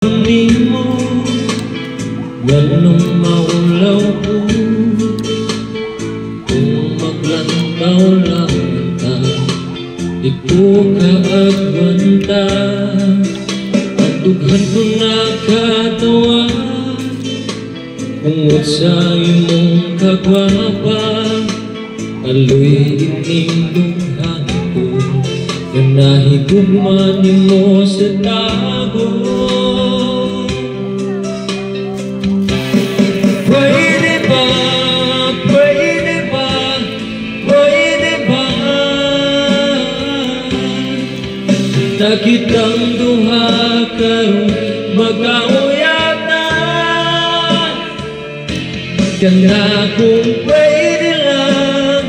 Nimo ganong maulaw ko kung maglantaw lang ta, di ko kaagwanta. Ang dughan ko nakatawa kung sa imong kagwapa. Aloy ining dughan ko na nahigugma nimo sa tago. Nakitang duha karong mag-auyatan, kaya kung pwede lang,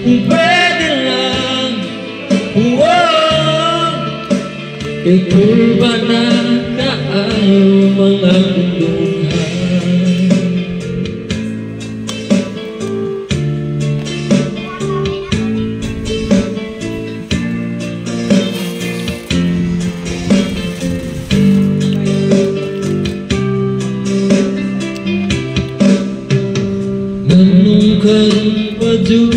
kung pwede lang, kay kurba na kaayo mga kundungan. Karong padu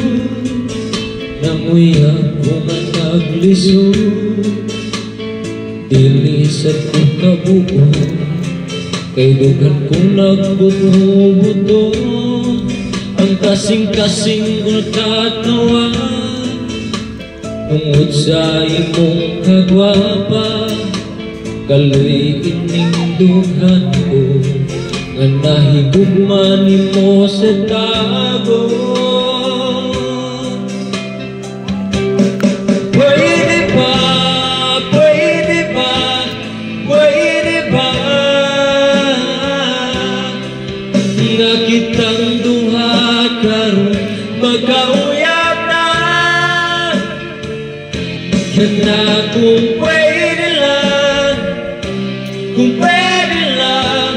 namuyag ko man nagliso, dili sa kong kabuo kay dugan kong nagbuto-buto. Ang kasing-kasing ulkatawa tungod sa imong kagwapa. Kaloy ining dughan ko nga nahigugma nimo sa tago. Pwede ba, pwede ba, pwede ba nakitang duha karong mag-auyatan, kana kung pwede lang, kung pwede lang,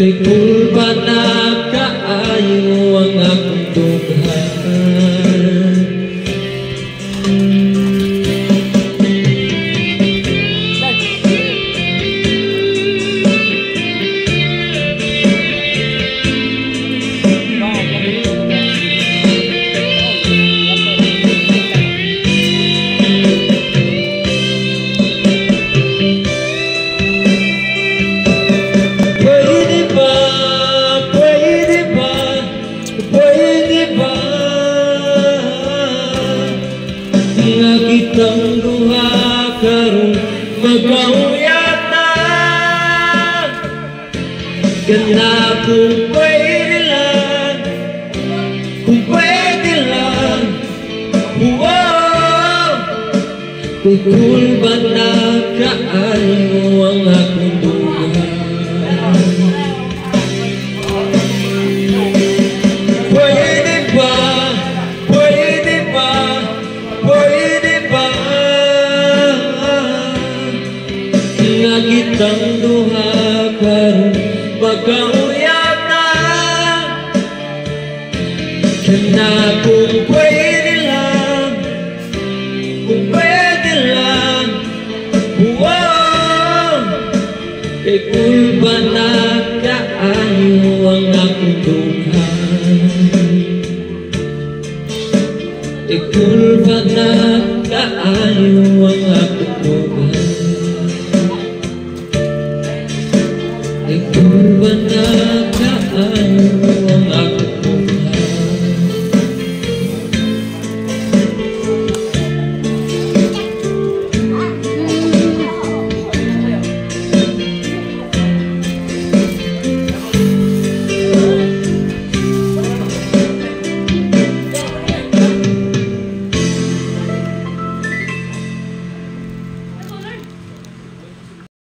kay kurba na kaayo ang akong dughan. Nakitang duha karong mag-auyatan, kana kung pwede lang, kung pwede lang, kung kurba na kaayo ang akong dughan. Nakitang duha karong mag-auyatan, kana kung pwede lang, kung pwede lang, kay kurba na kaayo ang akong dughan. Kay kurba na kaayo ang akong